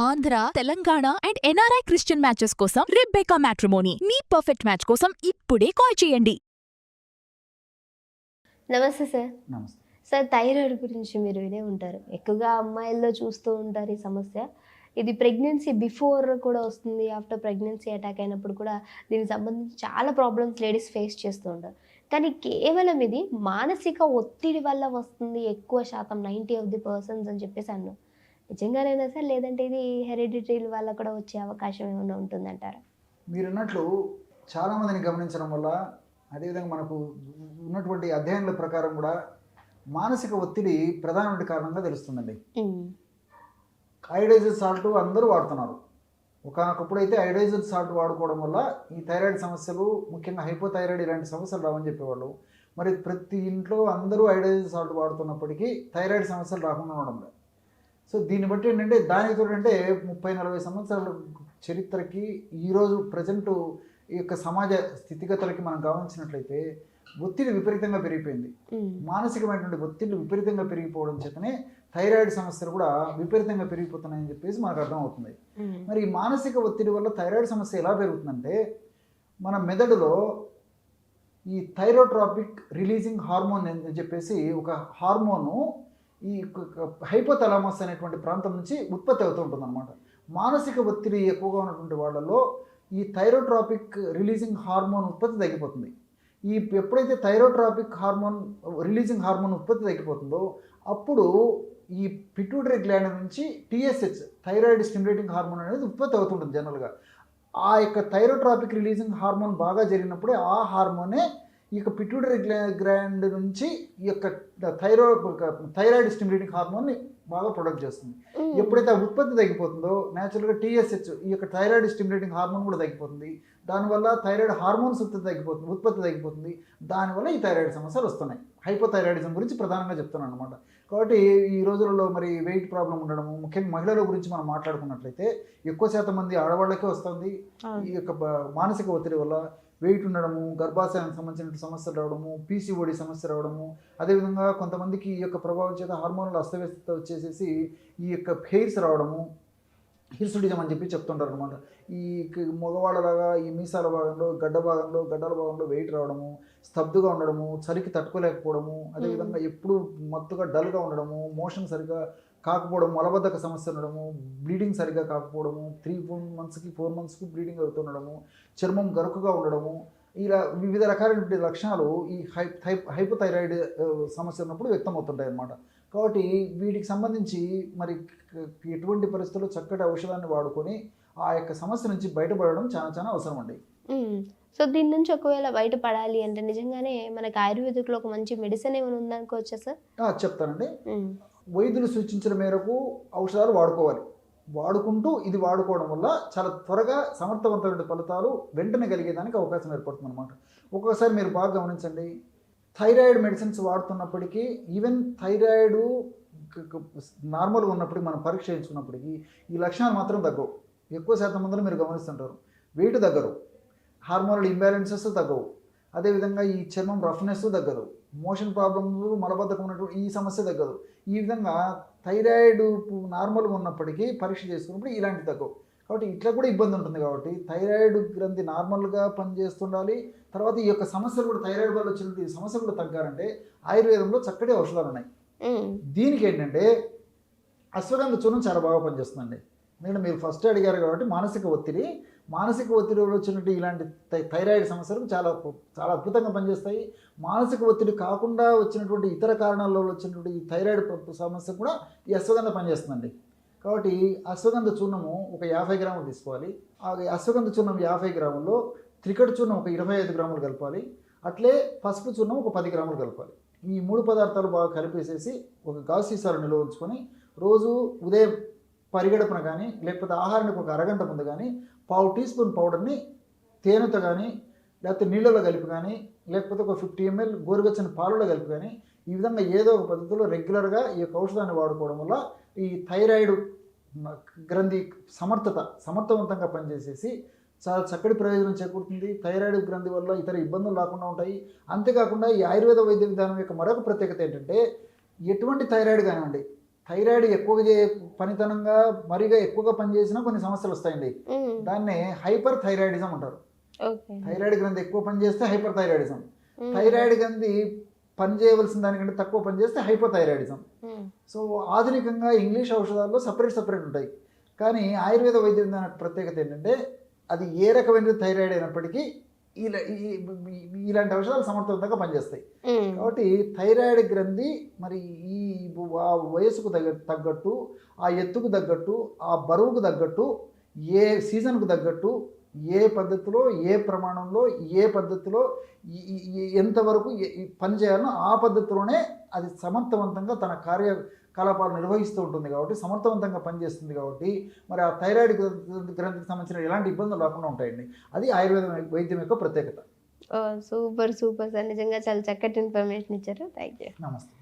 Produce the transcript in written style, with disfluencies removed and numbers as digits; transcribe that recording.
Andhra, Telangana and NRI Christian matches కోసం రిబ్బెకా matrimony మీ perfect match కోసం ఇప్పుడే కాల్ చేయండి. నమస్తే సార్. నమస్తే. సార్, థైరాయిడ్ గురించి మీరు వినే ఉంటారు. ఎక్కువగా అమ్మాయిల్లో చూస్తూ ఉంటారు ఈ సమస్య. ఇది ప్రెగ్నెన్సీ బిఫోర్ కూడా వస్తుంది, ఆఫ్టర్ ప్రెగ్నెన్సీ అటాక్ అయినప్పుడు కూడా దీనికి సంబంధించి చాలా ప్రాబ్లమ్స్ లేడీస్ ఫేస్ చేస్తూ ఉంటారు. కానీ కేవలం ఇది మానసిక ఒత్తిడి వల్ల వస్తుంది ఎక్కువ శాతం, 90% అని చెప్పేసి అన్నాను. నిజంగానేనా సార్, లేదంటే ఇది హెరిడిటరీ వల్ల కూడా వచ్చే అవకాశం ఏమైనా ఉంటుందంటారా? మీరు అన్నట్లు చాలామందిని గమనించడం వల్ల, అదేవిధంగా మనకు ఉన్నటువంటి అధ్యయనాల ప్రకారం కూడా మానసిక ఒత్తిడి ప్రధానమైన కారణంగా తెలుస్తుందండి. ఐడైజ్డ్ సాల్ట్ అందరూ వాడుతున్నారు. ఒకనొకప్పుడు అయితే ఐడైజ్డ్ సాల్ట్ వాడుకోవడం వల్ల ఈ థైరాయిడ్ సమస్యలు, ముఖ్యంగా హైపోథైరాయిడ్ ఇలాంటి సమస్యలు రావని చెప్పేవాళ్ళు. మరి ప్రతి ఇంట్లో అందరూ ఐడైజ్డ్ సాల్ట్ వాడుతున్నప్పటికీ థైరాయిడ్ సమస్యలు రాకుండా ఉండడం లేదు. సో దీన్ని బట్టి ఏంటంటే, దానికి తోడంటే 30-40 సంవత్సరాల చరిత్రకి ఈరోజు ప్రజెంట్ ఈ యొక్క సమాజ స్థితిగతులకి మనం గమనించినట్లయితే ఒత్తిడి విపరీతంగా పెరిగిపోయింది. మానసికమైనటువంటి ఒత్తిడి విపరీతంగా పెరిగిపోవడం చేతనే థైరాయిడ్ సమస్యలు కూడా విపరీతంగా పెరిగిపోతున్నాయని చెప్పేసి మనకు అర్థమవుతుంది. మరి ఈ మానసిక ఒత్తిడి వల్ల థైరాయిడ్ సమస్య ఎలా పెరుగుతుందంటే, మన మెదడులో ఈ థైరోట్రాపిక్ రిలీజింగ్ హార్మోన్ అని చెప్పేసి ఒక హార్మోను ఈ హైపోథాలమస్ అనేటువంటి ప్రాంతం నుంచి ఉత్పత్తి అవుతూ ఉంటుంది అనమాట. మానసిక ఒత్తిడి ఎక్కువగా ఉన్నటువంటి వాళ్ళలో ఈ థైరోట్రాపిక్ రిలీజింగ్ హార్మోన్ ఉత్పత్తి తగ్గిపోతుంది. ఎప్పుడైతే థైరోట్రాపిక్ హార్మోన్ రిలీజింగ్ హార్మోన్ ఉత్పత్తి తగ్గిపోతుందో అప్పుడు ఈ పిట్యూటరీ గ్లాండ్ నుంచి టీఎస్హెచ్, థైరాయిడ్ స్టిమ్యులేటింగ్ హార్మోన్ అనేది ఉత్పత్తి అవుతుంటుంది జనరల్గా. ఆ యొక్క థైరోట్రాపిక్ రిలీజింగ్ హార్మోన్ బాగా జరిగినప్పుడే ఆ హార్మోనే ఈ యొక్క పిట్యూటరీ గ్లాండ్ నుంచి ఈ యొక్క థైరాయిడ్ స్టిమ్యులేటింగ్ హార్మోన్ని బాగా ప్రొడక్ట్ చేస్తుంది. ఎప్పుడైతే ఆ ఉత్పత్తి తగ్గిపోతుందో న్యాచురల్గా టీఎస్హెచ్, ఈ యొక్క థైరాయిడ్ స్టిమ్యులేటింగ్ హార్మోన్ కూడా తగ్గిపోతుంది. దానివల్ల థైరాయిడ్ హార్మోన్స్ ఉత్పత్తి తగ్గిపోతుంది. దానివల్ల ఈ థైరాయిడ్ సమస్యలు వస్తున్నాయి. హైపోథైరాయిడిజం గురించి ప్రధానంగా చెప్తున్నాను అనమాట. కాబట్టి ఈ రోజులలో మరి వెయిట్ ప్రాబ్లం ఉండడము, ముఖ్యంగా మహిళల గురించి మనం మాట్లాడుకున్నట్లయితే ఎక్కువ శాతం మంది ఆడవాళ్ళకే వస్తుంది ఈ యొక్క మానసిక ఒత్తిడి వల్ల. వెయిట్ ఉండడము, గర్భాశయానికి సంబంధించిన సమస్యలు రావడము, పీసీఓడి సమస్య రావడము, అదేవిధంగా కొంతమందికి ఈ యొక్క ప్రభావం చేత హార్మోన్ల అస్తవ్యస్తత వచ్చేసేసి ఈ యొక్క హెయిర్స్ రావడము, హిర్సుడిజం అని చెప్పి చెప్తుంటారు అనమాట. ఈ మగవాళ్ళలాగా ఈ మీసాల భాగంలో, గడ్డల భాగంలో వెయిట్ రావడము, స్తబ్దుగా ఉండడము, చలికి తట్టుకోలేకపోవడము, అదేవిధంగా ఎప్పుడు మత్తుగా డల్గా ఉండడము, మోషన్ సరిగా కాకపోవడం, మలబద్ధక సమస్య ఉండడము, బ్లీడింగ్ సరిగ్గా కాకపోవడము, 3 monthsకి 4 monthsకి బ్లీడింగ్ అవుతుండడము, చర్మం గరుకుగా ఉండడము, ఇలా వివిధ రకాలైన లక్షణాలు ఈ హైపోథైరాయిడ్ సమస్య ఉన్నప్పుడు వ్యక్తమవుతుంటాయి అన్నమాట. కాబట్టి వీటికి సంబంధించి మరి ఎటువంటి పరిస్థితుల్లో చక్కటి ఔషధాన్ని వాడుకొని ఆ యొక్క సమస్య నుంచి బయటపడడం చాలా చాలా అవసరం అండి. సో దీని నుంచి ఒకవేళ బయటపడాలి అంటే నిజంగానే మనకి ఆయుర్వేదిక్లో ఒక మంచి మెడిసిన్ ఏమైనా ఉందనుకోవచ్చా సార్? చెప్తానండి. వైద్యులు సూచించిన మేరకు ఔషధాలు వాడుకోవాలి. వాడుకుంటూ ఇది వాడుకోవడం వల్ల చాలా త్వరగా సమర్థవంతమైన ఫలితాలు వెంటనే కలిగేదానికి అవకాశం ఏర్పడుతుంది అనమాట. ఒక్కొక్కసారి మీరు బాగా గమనించండి, థైరాయిడ్ మెడిసిన్స్ వాడుతున్నప్పటికీ, ఈవెన్ థైరాయిడ్ నార్మల్గా ఉన్నప్పటికీ మనం పరీక్ష చేయించుకున్నప్పటికీ ఈ లక్షణాలు మాత్రం తగ్గవు. ఎక్కువ శాతం మందిలో మీరు గమనిస్తుంటారు, వెయిట్ తగ్గరు, హార్మోనల్ ఇంబ్యాలెన్సెస్ తగ్గవు, అదేవిధంగా ఈ చర్మం రఫ్నెస్ తగ్గదు, మోషన్ ప్రాబ్లమ్స్, మలబద్ధకం ఉన్నటువంటి ఈ సమస్య తగ్గదు. ఈ విధంగా థైరాయిడ్ నార్మల్గా ఉన్నప్పటికీ పరీక్ష చేసుకున్నప్పుడు ఇలాంటి తగ్గవు. కాబట్టి ఇట్లా కూడా ఇబ్బంది ఉంటుంది. కాబట్టి థైరాయిడ్ గ్రంథి నార్మల్గా పనిచేస్తుండాలి. తర్వాత ఈ యొక్క సమస్యలు కూడా, థైరాయిడ్ వల్ల వచ్చినటువంటి ఈ సమస్యలు కూడా తగ్గాలంటే ఆయుర్వేదంలో చక్కటి ఔషధాలు ఉన్నాయి. దీనికి ఏంటంటే అశ్వగంధ చూర్ణం చాలా బాగా పనిచేస్తుందండి. ఎందుకంటే మీరు ఫస్ట్ అడిగారు కాబట్టి మానసిక ఒత్తిడి వచ్చినట్టు ఇలాంటి థైరాయిడ్ సమస్యలకు చాలా చాలా అద్భుతంగా పనిచేస్తాయి. మానసిక ఒత్తిడి కాకుండా వచ్చినటువంటి ఇతర కారణాల్లో వచ్చినటువంటి ఈ థైరాయిడ్ సమస్య కూడా ఈ అశ్వగంధ పనిచేస్తుందండి. కాబట్టి అశ్వగంధ చూర్ణము ఒక 50 గ్రాములు తీసుకోవాలి. ఆ అశ్వగంధ చూర్ణం 50 గ్రాముల్లో త్రికటి చూర్ణం ఒక 25 గ్రాములు కలపాలి. అట్లే పసుపు చూర్ణం ఒక 10 గ్రాములు కలపాలి. ఈ 3 పదార్థాలు బాగా కలిపేసేసి ఒక గాజు సీసాలో నిల్వ ఉంచుకొని రోజు ఉదయం పరిగెడపున కానీ, లేకపోతే ఆహారానికి ఒక అరగంట ముందు కానీ 1/2 టీ స్పూన్ పౌడర్ని తేనెతో కానీ, లేకపోతే నీళ్ళలో కలిపి కానీ, లేకపోతే ఒక 50 ml గోరువెచ్చని పాలలో కలిపి కానీ, ఈ విధంగా ఏదో ఒక పద్ధతిలో రెగ్యులర్గా ఈ యొక్క ఔషధాన్ని వాడుకోవడం వల్ల ఈ థైరాయిడ్ గ్రంథి సమర్థవంతంగా పనిచేసేసి చాలా చక్కటి ప్రయోజనం చేకూరుతుంది. థైరాయిడ్ గ్రంథి వల్ల ఇతర ఇబ్బందులు రాకుండా ఉంటాయి. అంతేకాకుండా ఈ ఆయుర్వేద వైద్య విధానం యొక్క మరొక ప్రత్యేకత ఏంటంటే, ఎటువంటి థైరాయిడ్ కానివ్వండి, థైరాయిడ్ ఎక్కువగా పనితనంగా మరిగా ఎక్కువగా పనిచేసినా కొన్ని సమస్యలు వస్తాయండి. దాన్నే హైపర్ థైరాయిడిజం అంటారు. ఓకే. థైరాయిడ్ గ్రంథి ఎక్కువ పనిచేస్తే హైపర్ థైరాయిడిజం, థైరాయిడ్ గ్రంథి పనిచేయవలసిన దానికంటే తక్కువ పనిచేస్తే హైపోథైరాయిడిజం. సో ఆధునికంగా ఇంగ్లీష్ ఔషధాల్లో సపరేట్ ఉంటాయి. కానీ ఆయుర్వేద వైద్య విధానం ప్రత్యేకత ఏంటంటే అది ఏ రకమైన థైరాయిడ్ అయినప్పటికీ ఇలాంటి ఔషధాలు సమర్థవంతంగా పనిచేస్తాయి. కాబట్టి థైరాయిడ్ గ్రంథి మరి ఈ ఆ వయసుకు తగ్గట్టు, ఆ ఎత్తుకు తగ్గట్టు, ఆ బరువుకు తగ్గట్టు, ఏ సీజన్కు తగ్గట్టు, ఏ పద్ధతిలో, ఏ ప్రమాణంలో, ఏ పద్ధతిలో ఎంతవరకు పని చేయాలనో ఆ పద్ధతిలోనే అది సమర్థవంతంగా తన కార్యకలాపాలు నిర్వహిస్తూ ఉంటుంది. కాబట్టి సమర్థవంతంగా పనిచేస్తుంది. కాబట్టి మరి ఆ థైరాయిడ్ గ్రంథికి సంబంధించిన ఎలాంటి ఇబ్బందులు రాకుండా ఉంటాయండి. అది ఆయుర్వేద వైద్యం యొక్క ప్రత్యేకత. సూపర్ సార్, నిజంగా చాలా చక్కటి ఇన్ఫర్మేషన్ ఇచ్చారు. Thank you. నమస్తే.